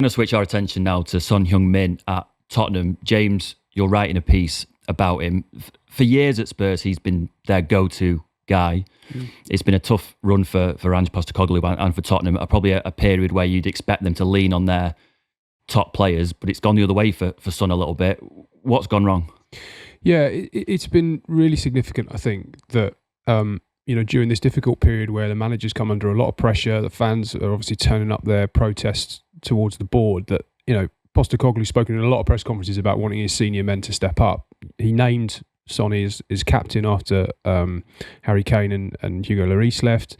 I'm going to switch our attention now to Son Heung-min at Tottenham. James, you're writing a piece about him. For years at Spurs, he's been their go-to guy. It's been a tough run for Ange Postecoglou and for Tottenham. Probably a period where you'd expect them to lean on their top players, but it's gone the other way for Son a little bit. What's gone wrong? Yeah, it's been really significant, I think, that during this difficult period where the managers come under a lot of pressure, the fans are obviously turning up their protests towards the board, that, Postecoglou's spoken in a lot of press conferences about wanting his senior men to step up. He named Sonny as captain after Harry Kane and Hugo Lloris left.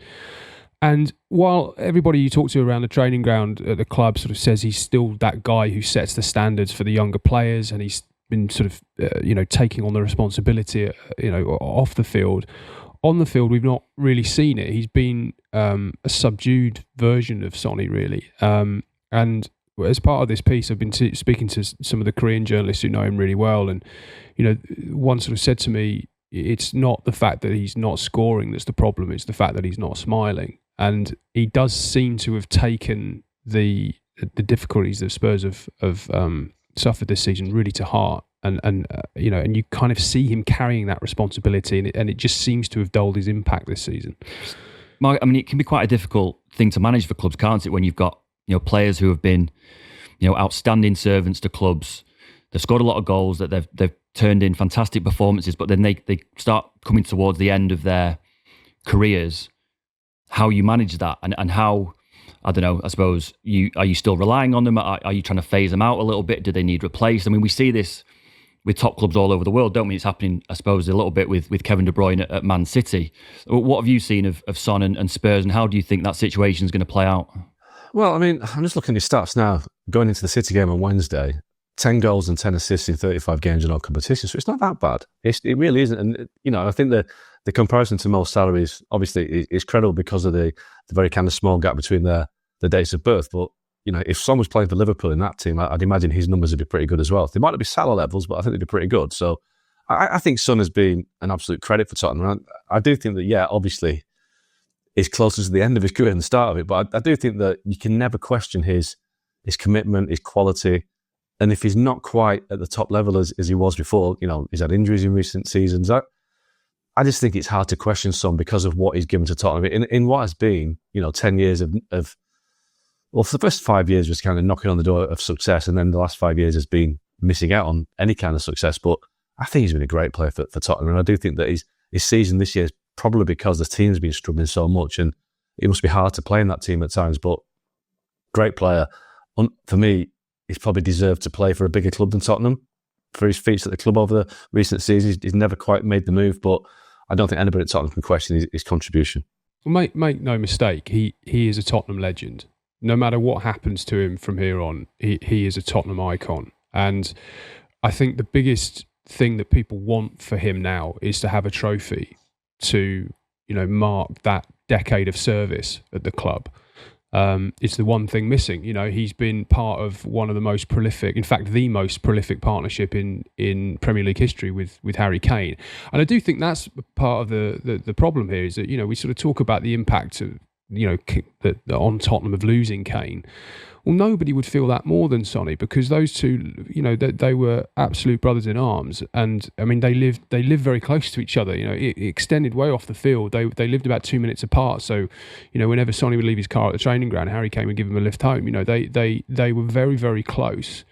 And while everybody you talk to around the training ground at the club sort of says he's still that guy who sets the standards for the younger players, and he's been sort of, taking on the responsibility, off the field. On the field, we've not really seen it. He's been a subdued version of Sonny, really. And as part of this piece, I've been speaking to some of the Korean journalists who know him really well. And, one sort of said to me, it's not the fact that he's not scoring that's the problem. It's the fact that he's not smiling. And he does seem to have taken the difficulties that Spurs have suffered this season really to heart. And you kind of see him carrying that responsibility, and it just seems to have dulled his impact this season. Mark, I mean, it can be quite a difficult thing to manage for clubs, can't it? When you've got players who have been outstanding servants to clubs, they've scored a lot of goals, that they've turned in fantastic performances, but then they start coming towards the end of their careers. How you manage that, and how, I don't know, I suppose, are you still relying on them? Are you trying to phase them out a little bit? Do they need replaced? I mean, we see this with top clubs all over the world, don't we? It's happening, I suppose, a little bit with Kevin De Bruyne at Man City. What have you seen of Son and Spurs, and how do you think that situation is going to play out? Well, I mean, I'm just looking at his stats now. Going into the City game on Wednesday, 10 goals and 10 assists in 35 games in all competitions. So it's not that bad. It really isn't. And, I think the comparison to Mo's salary is obviously is credible because of the very kind of small gap between the dates of birth. But, if Son was playing for Liverpool in that team, I'd imagine his numbers would be pretty good as well. They might not be Salah levels, but I think they'd be pretty good. So I think Son has been an absolute credit for Tottenham. And I do think that, yeah, obviously, he's closer to the end of his career than the start of it. But I do think that you can never question his commitment, his quality. And if he's not quite at the top level as he was before, he's had injuries in recent seasons. I just think it's hard to question Son because of what he's given to Tottenham. In what has been, 10 years of well, for the first 5 years was kind of knocking on the door of success, and then the last 5 years has been missing out on any kind of success. But I think he's been a great player for Tottenham, and I do think that his season this year is probably because the team's been struggling so much, and it must be hard to play in that team at times. But great player. For me, he's probably deserved to play for a bigger club than Tottenham for his feats at the club over the recent seasons. He's never quite made the move, but I don't think anybody at Tottenham can question his contribution. Well, make no mistake, he is a Tottenham legend. No matter what happens to him from here on, he is a Tottenham icon. And I think the biggest thing that people want for him now is to have a trophy to, mark that decade of service at the club. It's the one thing missing. He's been part of one of the most prolific, in fact, the most prolific partnership in Premier League history with Harry Kane. And I do think that's part of the problem here, is that, we sort of talk about the impact of, on Tottenham of losing Kane. Well, nobody would feel that more than Sonny, because those two, they were absolute brothers in arms, and I mean they lived very close to each other. It extended way off the field. They lived about 2 minutes apart. So, whenever Sonny would leave his car at the training ground, Harry Kane would give him a lift home. They were very, very close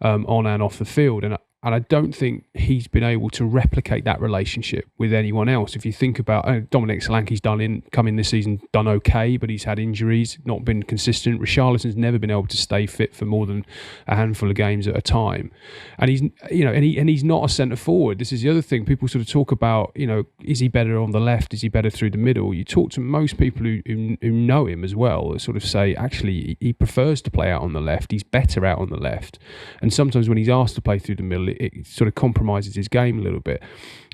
on and off the field, and I don't think he's been able to replicate that relationship with anyone else. If you think about Dominic Solanke's come in this season, done okay, but he's had injuries, not been consistent. Richarlison's never been able to stay fit for more than a handful of games at a time, and he's not a centre forward. This is the other thing. People sort of talk about, is he better on the left? Is he better through the middle? You talk to most people who know him as well, that sort of say actually he prefers to play out on the left. He's better out on the left, and sometimes when he's asked to play through the middle, it sort of compromises his game a little bit.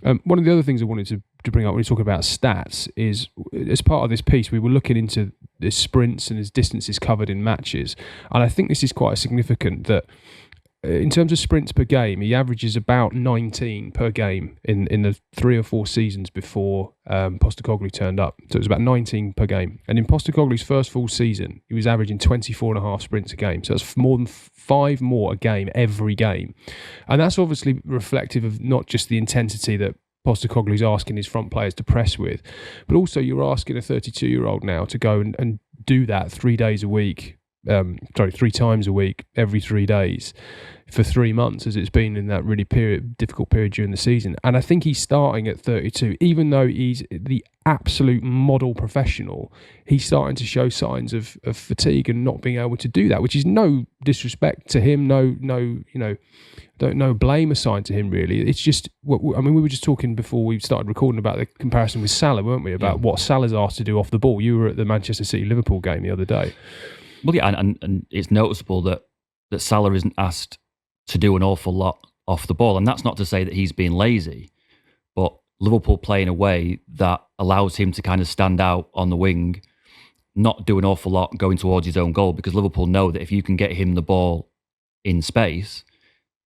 One of the other things I wanted to bring up when we talk about stats is, as part of this piece, we were looking into his sprints and his distances covered in matches. And I think this is quite significant, that in terms of sprints per game, he averages about 19 per game in the 3 or 4 seasons before Postecoglou turned up. So it was about 19 per game. And in Postecoglou's first full season, he was averaging 24.5 sprints a game. So that's more than 5 more a game every game. And that's obviously reflective of not just the intensity that Postecoglou's asking his front players to press with, but also you're asking a 32-year-old now to go and do that 3 days a week, 3 times a week, every 3 days for 3 months, as it's been in that really difficult period during the season. And I think he's starting at 32, even though he's the absolute model professional, he's starting to show signs of fatigue and not being able to do that, which is no disrespect to him, no blame assigned to him, really. It's just, we were just talking before we started recording about the comparison with Salah, weren't we, about what Salah's asked to do off the ball. You were at the Manchester City-Liverpool game the other day. Well, yeah, and it's noticeable that Salah isn't asked to do an awful lot off the ball. And that's not to say that he's being lazy, but Liverpool play in a way that allows him to kind of stand out on the wing, not do an awful lot going towards his own goal, because Liverpool know that if you can get him the ball in space,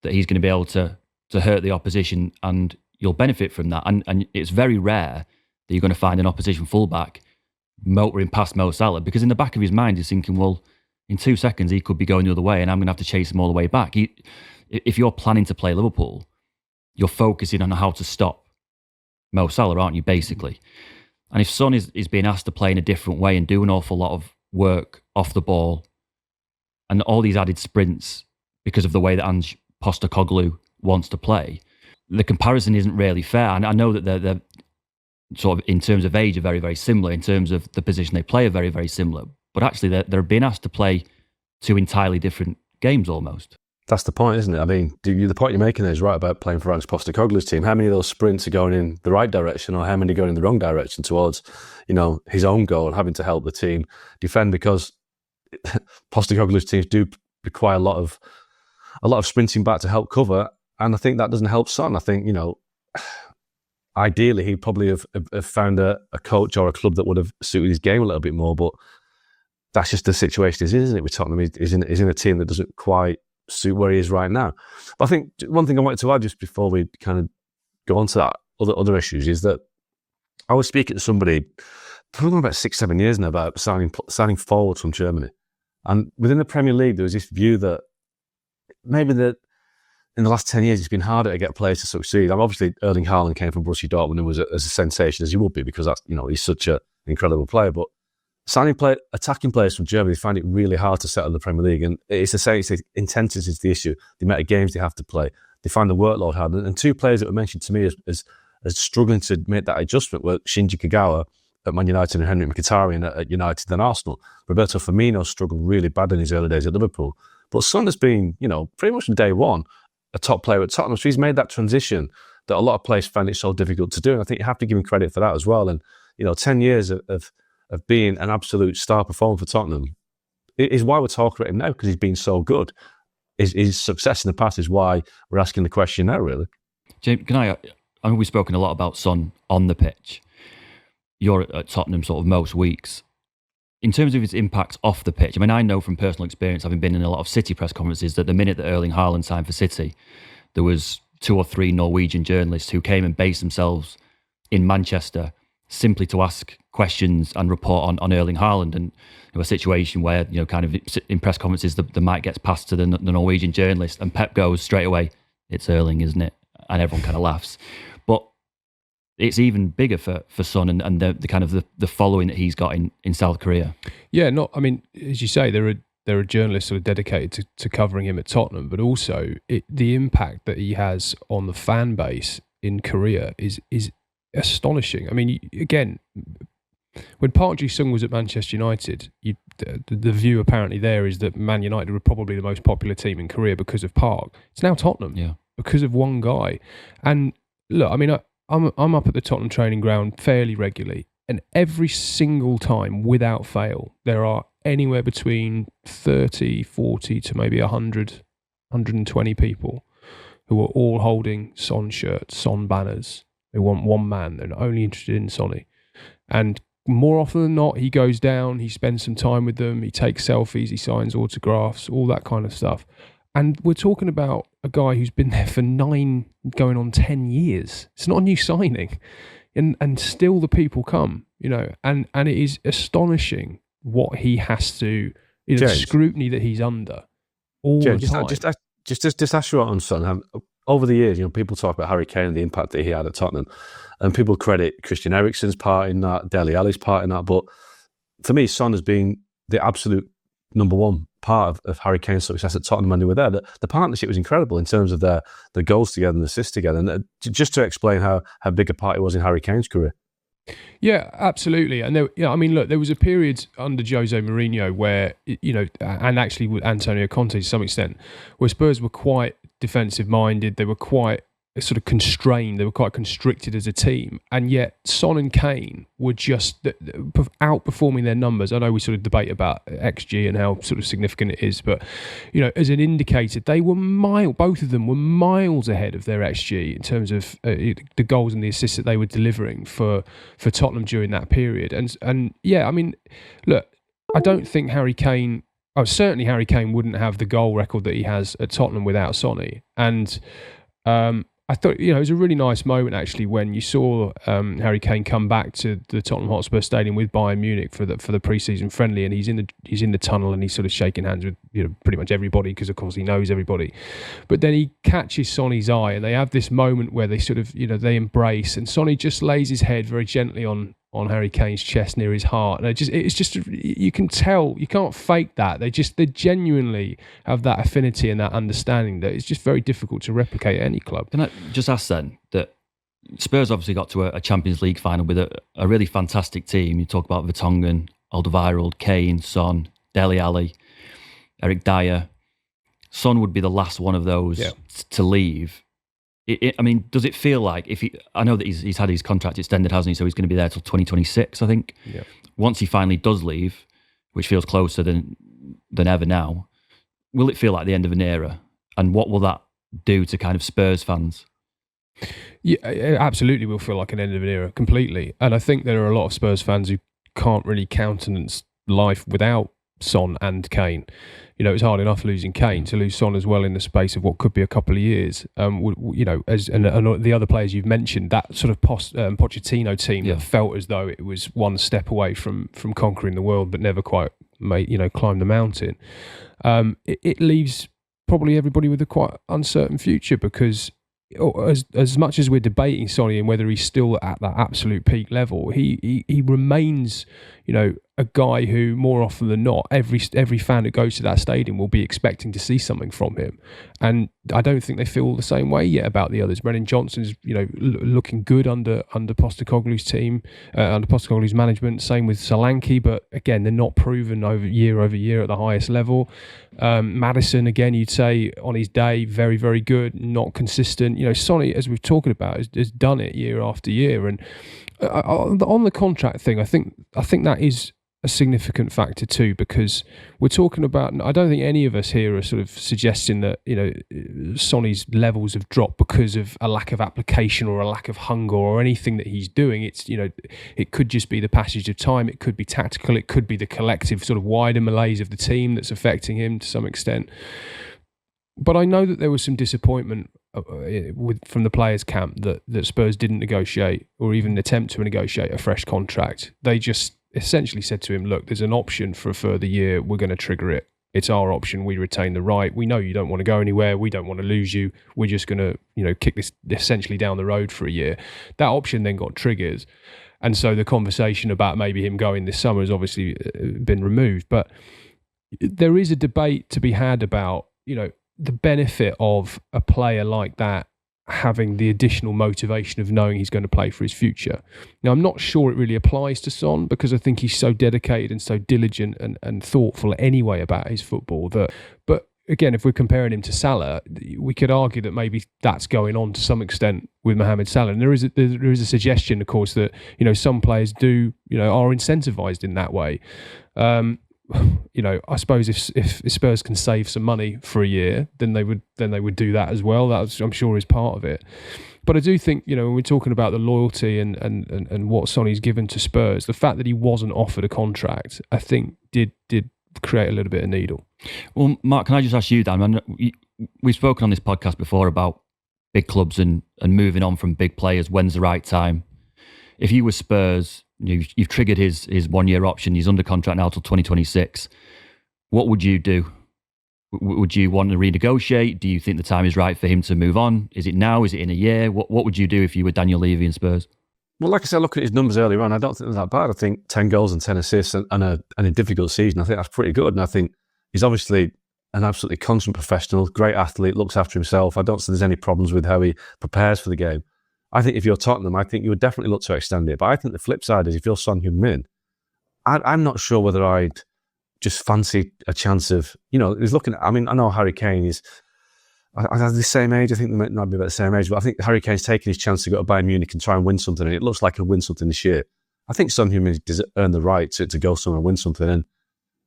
that he's going to be able to hurt the opposition and you'll benefit from that. And it's very rare that you're going to find an opposition fullback motoring past Mo Salah, because in the back of his mind he's thinking, well, in 2 seconds he could be going the other way and I'm going to have to chase him all the way back. If you're planning to play Liverpool, you're focusing on how to stop Mo Salah, aren't you, basically? And if Son is being asked to play in a different way and do an awful lot of work off the ball and all these added sprints because of the way that Ange Postecoglou wants to play, the comparison isn't really fair. And I know that they're sort of, in terms of age, are very, very similar. In terms of the position they play, are very, very similar. But actually, they're being asked to play 2 entirely different games almost. That's the point, isn't it? I mean, the point you're making there is right about playing for Ange Postecoglou's team. How many of those sprints are going in the right direction, or how many are going in the wrong direction towards, his own goal and having to help the team defend? Because Postecoglou's teams do require a lot of sprinting back to help cover, and I think that doesn't help Son. I think ideally he'd probably have found a coach or a club that would have suited his game a little bit more, but that's just the situation, isn't it? With Tottenham, he's in a team that doesn't quite suit where he is right now. But I think one thing I wanted to add just before we kind of go on to that other issues is that I was speaking to somebody probably about 6-7 years now about signing forwards from Germany, and within the Premier League there was this view that maybe that in the last 10 years it's been harder to get players to succeed. Obviously Erling Haaland came from Borussia Dortmund and was as a sensation as he would be, because that's he's such an incredible player. But attacking players from Germany find it really hard to settle in the Premier League, and it's the intensity is the issue. The amount of games they have to play, they find the workload hard. And 2 players that were mentioned to me as struggling to make that adjustment were Shinji Kagawa at Man United and Henrik Mkhitaryan at United and Arsenal. Roberto Firmino struggled really bad in his early days at Liverpool, but Son has been, pretty much from day one, a top player at Tottenham. So he's made that transition that a lot of players find it so difficult to do, and I think you have to give him credit for that as well. And 10 years of being an absolute star performer for Tottenham is why we're talking about him now, because he's been so good. His success in the past is why we're asking the question now, really. James, I mean, we've spoken a lot about Son on the pitch. You're at Tottenham sort of most weeks. In terms of his impacts off the pitch, I mean, I know from personal experience, having been in a lot of City press conferences, that the minute that Erling Haaland signed for City, there was 2 or 3 Norwegian journalists who came and based themselves in Manchester simply to ask questions and report on Erling Haaland. And a situation where, kind of in press conferences, the mic gets passed to the Norwegian journalist and Pep goes straight away, "It's Erling, isn't it?" And everyone kind of laughs. But it's even bigger for Son and the kind of the following that he's got in South Korea. Yeah, as you say, there are journalists sort of dedicated to covering him at Tottenham, but also the impact that he has on the fan base in Korea is astonishing. I mean, again, when Park Ji-sung was at Manchester United, the view apparently there is that Man United were probably the most popular team in Korea because of Park. It's now Tottenham, because of one guy. And look, I mean, I'm up at the Tottenham training ground fairly regularly, and every single time, without fail, there are anywhere between 30, 40 to maybe 100, 120 people who are all holding Son shirts, Son banners. They want one man. They're only interested in Sonny. And more often than not, he goes down, he spends some time with them, he takes selfies, he signs autographs, all that kind of stuff. And we're talking about a guy who's been there for 9, going on 10 years. It's not a new signing. And still the people come, and it is astonishing what he has to, the scrutiny that he's under all the time. Just ask you on Son. Over the years, people talk about Harry Kane and the impact that he had at Tottenham, and people credit Christian Eriksen's part in that, Dele Alli's part in that. But for me, Son has been the absolute number one part of Harry Kane's success at Tottenham when they were there. The partnership was incredible in terms of the goals together and the assists together. And just to explain how big a part it was in Harry Kane's career. Yeah, absolutely. And there was a period under Jose Mourinho where, and actually with Antonio Conte to some extent, where Spurs were quite defensive minded. They were quite sort of constrained. They were quite constricted as a team. And yet Son and Kane were just outperforming their numbers. I know we sort of debate about XG and how sort of significant it is, but, as an indicator, they were both of them were miles ahead of their XG in terms of the goals and the assists that they were delivering for Tottenham during that period. And yeah, I mean, look, I don't think certainly Harry Kane wouldn't have the goal record that he has at Tottenham without Sonny. And I thought, it was a really nice moment actually when you saw Harry Kane come back to the Tottenham Hotspur Stadium with Bayern Munich for the pre-season friendly, and he's in the tunnel and he's sort of shaking hands with pretty much everybody because of course he knows everybody. But then he catches Sonny's eye and they have this moment where they sort of they embrace, and Sonny just lays his head very gently on Harry Kane's chest near his heart, and it's just you can tell, you can't fake that. They genuinely have that affinity and that understanding that it's just very difficult to replicate at any club. Can I just ask then that Spurs obviously got to a Champions League final with a really fantastic team. You talk about Vertonghen, Alderweireld, Kane, Son, Dele Alli, Eric Dyer. Son would be the last one of those to leave. I mean, does it feel like I know that he's had his contract extended, hasn't he? So he's going to be there till 2026, I think. Yeah. Once he finally does leave, which feels closer than ever now, will it feel like the end of an era? And what will that do to kind of Spurs fans? Yeah, it absolutely will feel like an end of an era, completely. And I think there are a lot of Spurs fans who can't really countenance life without Son and Kane. It's hard enough losing Kane, to lose Son as well in the space of what could be a couple of years. And the other players you've mentioned, that sort of Pochettino team that felt as though it was one step away from conquering the world, but never quite climbed the mountain. It leaves probably everybody with a quite uncertain future, because as much as we're debating Sonny and whether he's still at that absolute peak level, he remains, a guy who more often than not, every fan that goes to that stadium will be expecting to see something from him. And I don't think they feel the same way yet about the others. Brennan Johnson's, looking good under Postecoglou's team, under Postecoglou's management. Same with Solanke, but again, they're not proven over year at the highest level. Maddison, again, you'd say on his day, very, very good, not consistent. Sonny, as we've talked about, has done it year after year. And on the contract thing, I think that is a significant factor too, because we're talking about, I don't think any of us here are sort of suggesting that Sonny's levels have dropped because of a lack of application or a lack of hunger or anything that he's doing. It's it could just be the passage of time, it could be tactical, it could be the collective sort of wider malaise of the team that's affecting him to some extent. But I know that there was some disappointment from the players' camp that Spurs didn't negotiate or even attempt to negotiate a fresh contract. They just essentially said to him, look, there's an option for a further year, we're going to trigger it. It's our option, we retain the right. We know you don't want to go anywhere, we don't want to lose you, we're just going to kick this essentially down the road for a year. That option then got triggered. And so the conversation about maybe him going this summer has obviously been removed. But there is a debate to be had about, the benefit of a player like that having the additional motivation of knowing he's going to play for his future. Now, I'm not sure it really applies to Son, because I think he's so dedicated and so diligent and thoughtful anyway about his football but again, if we're comparing him to Salah, we could argue that maybe that's going on to some extent with Mohamed Salah. And there is a suggestion, of course, that some players do are incentivized in that way. I suppose if Spurs can save some money for a year, then they would do that as well. That, I'm sure, is part of it. But I do think, when we're talking about the loyalty and what Sonny's given to Spurs, the fact that he wasn't offered a contract, I think did create a little bit of needle. Well, Mark, can I just ask you, Dan? we've spoken on this podcast before about big clubs and moving on from big players. When's the right time? If you were Spurs, you've triggered his 1 year option. He's under contract now till 2026. What would you do? Would you want to renegotiate? Do you think the time is right for him to move on? Is it now? Is it in a year? What would you do if you were Daniel Levy and Spurs? Well, like I said, looking at his numbers earlier on, I don't think they're that bad. I think 10 goals and 10 assists and a difficult season, I think that's pretty good. And I think he's obviously an absolutely consummate professional, great athlete, looks after himself. I don't think there's any problems with how he prepares for the game. I think if you're Tottenham, I think you would definitely look to extend it. But I think the flip side is if you're Son Heung-min, I'm not sure whether I'd just fancy a chance of, he's looking at, I mean, I know Harry Kane is, are they the same age? I think they might be about the same age, but I think Harry Kane's taking his chance to go to Bayern Munich and try and win something, and it looks like he'll win something this year. I think Son Heung-min has earned the right to go somewhere and win something. And,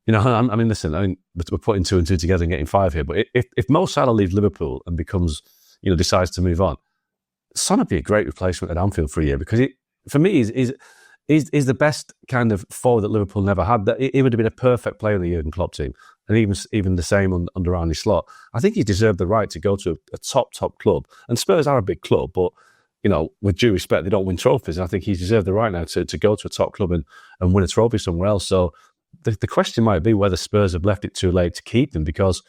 I mean, listen, we're putting 2 and 2 together and getting 5 here, but if Mo Salah leaves Liverpool and becomes, decides to move on, Son would be a great replacement at Anfield for a year, because for me, he's the best kind of forward that Liverpool never had. He would have been a perfect player in the Jurgen Klopp team, and even the same under Arne Slot. I think he deserved the right to go to a top club. And Spurs are a big club, but with due respect, they don't win trophies. And I think he's deserved the right now to go to a top club and win a trophy somewhere else. So the question might be whether Spurs have left it too late to keep him, because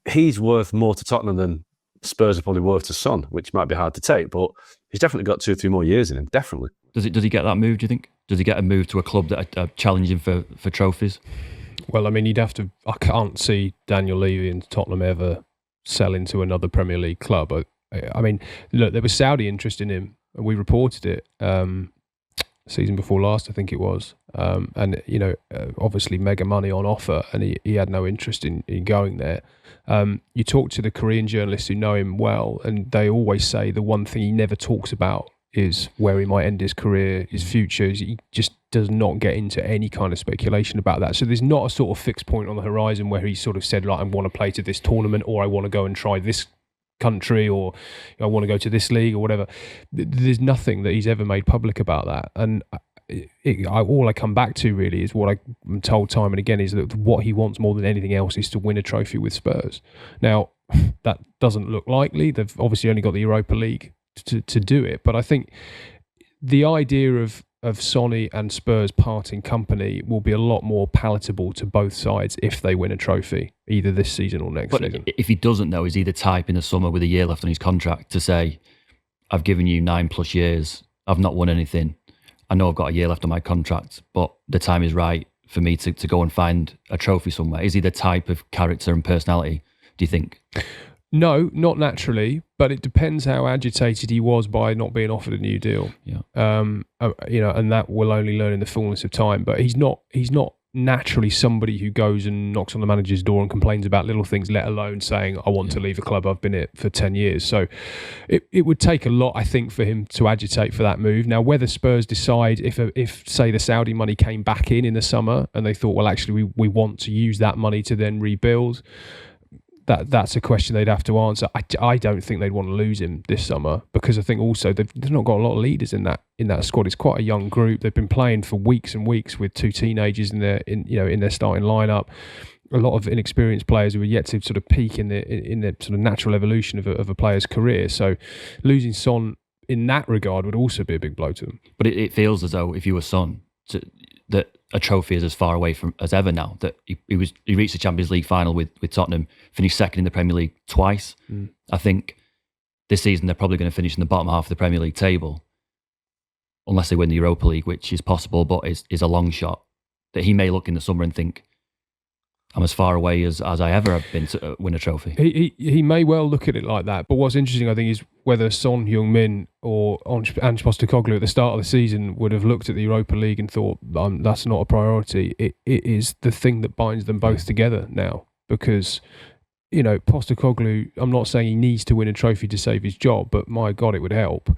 he's worth more to Tottenham than Spurs are probably worth to Son, which might be hard to take, but he's definitely got 2 or 3 more years in him, definitely. Does he get that move, do you think? Does he get a move to a club that are challenging for trophies? Well, I mean, I can't see Daniel Levy and Tottenham ever selling to another Premier League club. I mean, look, there was Saudi interest in him, and we reported it season before last, I think it was. And, obviously mega money on offer, and he had no interest in going there. You talk to the Korean journalists who know him well, and they always say the one thing he never talks about is where he might end his career, his future. He just does not get into any kind of speculation about that. So there's not a sort of fixed point on the horizon where he sort of said, like, I want to play to this tournament, or I want to go and try this country, or I want to go to this league or whatever. There's nothing that he's ever made public about that. And all I come back to really is what I'm told time and again is that what he wants more than anything else is to win a trophy with Spurs. Now, that doesn't look likely. They've obviously only got the Europa League to do it. But I think the idea of Sonny and Spurs parting company will be a lot more palatable to both sides if they win a trophy, either this season or next season. If he doesn't, though, is he the type in the summer with a year left on his contract to say, I've given you 9+ years, I've not won anything, I know I've got a year left on my contract, but the time is right for me to go and find a trophy somewhere? Is he the type of character and personality, do you think? No, not naturally, but it depends how agitated he was by not being offered a new deal. Yeah. And that we'll only learn in the fullness of time. But he's not naturally somebody who goes and knocks on the manager's door and complains about little things, let alone saying, I want to leave a club, I've been here for 10 years. So it would take a lot, I think, for him to agitate for that move. Now, whether Spurs decide, if say the Saudi money came back in the summer and they thought, well, actually, we want to use that money to then rebuild, that's a question they'd have to answer. I don't think they'd want to lose him this summer, because I think also they've not got a lot of leaders in that squad. It's quite a young group. They've been playing for weeks and weeks with 2 teenagers in their starting lineup. A lot of inexperienced players who are yet to sort of peak in the sort of natural evolution of a player's career. So losing Son in that regard would also be a big blow to them. But it feels as though if you were Son, that a trophy is as far away from as ever now. That he reached the Champions League final with Tottenham, finished second in the Premier League twice. I think this season they're probably going to finish in the bottom half of the Premier League table, unless they win the Europa League, which is possible, but is a long shot. That he may look in the summer and think, I'm as far away as I ever have been to win a trophy. He may well look at it like that. But what's interesting, I think, is whether Son Heung-min or Ange Postecoglou at the start of the season would have looked at the Europa League and thought, that's not a priority. It is the thing that binds them both together now. Because, Postecoglou, I'm not saying he needs to win a trophy to save his job, but my God, it would help.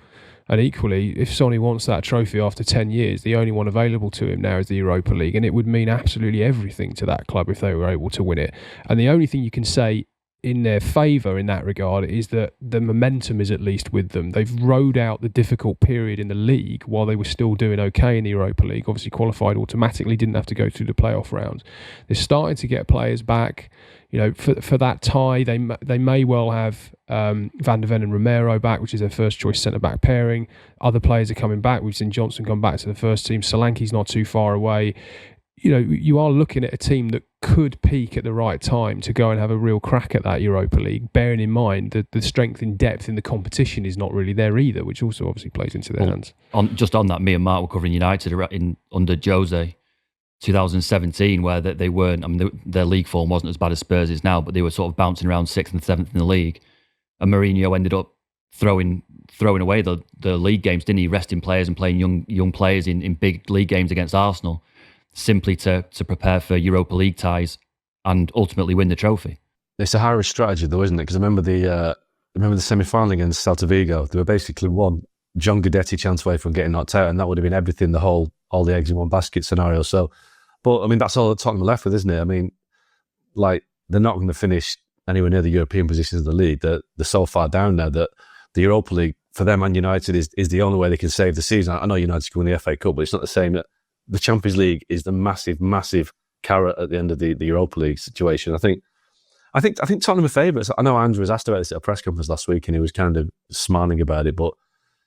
And equally, if Sonny wants that trophy after 10 years, the only one available to him now is the Europa League. And it would mean absolutely everything to that club if they were able to win it. And the only thing you can say in their favour in that regard is that the momentum is at least with them. They've rode out the difficult period in the league while they were still doing okay in the Europa League. Obviously qualified automatically, didn't have to go through the playoff rounds. They're starting to get players back. You know, for that tie, they may well have Van der Ven and Romero back, which is their first choice centre-back pairing. Other players are coming back. We've seen Johnson come back to the first team. Solanke's not too far away. You know, you are looking at a team that could peak at the right time to go and have a real crack at that Europa League, bearing in mind that the strength and depth in the competition is not really there either, which also obviously plays into their hands. Just on that, me and Mark were covering United under Jose 2017, where they weren't, I mean, their league form wasn't as bad as Spurs is now, but they were sort of bouncing around 6th and 7th in the league. And Mourinho ended up throwing away the league games, didn't he? Resting players and playing young players in big league games against Arsenal, simply to prepare for Europa League ties and ultimately win the trophy. It's a high-risk strategy, though, isn't it? Because I remember the semi-final against Celta Vigo. They were basically one John Guidetti chance away from getting knocked out, and that would have been everything, all the eggs in one basket scenario. So, but I mean, that's all that Tottenham are left with, isn't it? I mean, like, they're not going to finish anywhere near the European positions of the league. They're so far down now that the Europa League, for them and United, is the only way they can save the season. I know United's going to win the FA Cup, but it's not the same. That the Champions League is the massive, massive carrot at the end of the Europa League situation. I think Tottenham are favourites. I know Andrew was asked about this at a press conference last week, and he was kind of smiling about it. But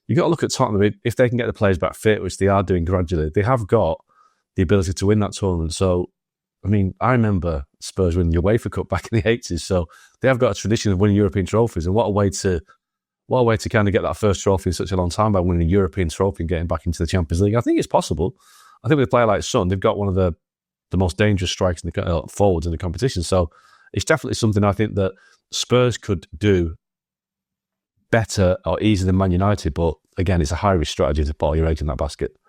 you got to look at Tottenham. If they can get the players back fit, which they are doing gradually, they have got the ability to win that tournament. So, I mean, I remember Spurs winning the UEFA Cup back in the 80s. So they have got a tradition of winning European trophies, and what a way to kind of get that first trophy in such a long time by winning a European trophy and getting back into the Champions League. I think it's possible. I think with a player like Son, they've got one of the most dangerous strikes in the forwards in the competition. So it's definitely something I think that Spurs could do better or easier than Man United. But again, it's a high-risk strategy to put all your eggs in that basket.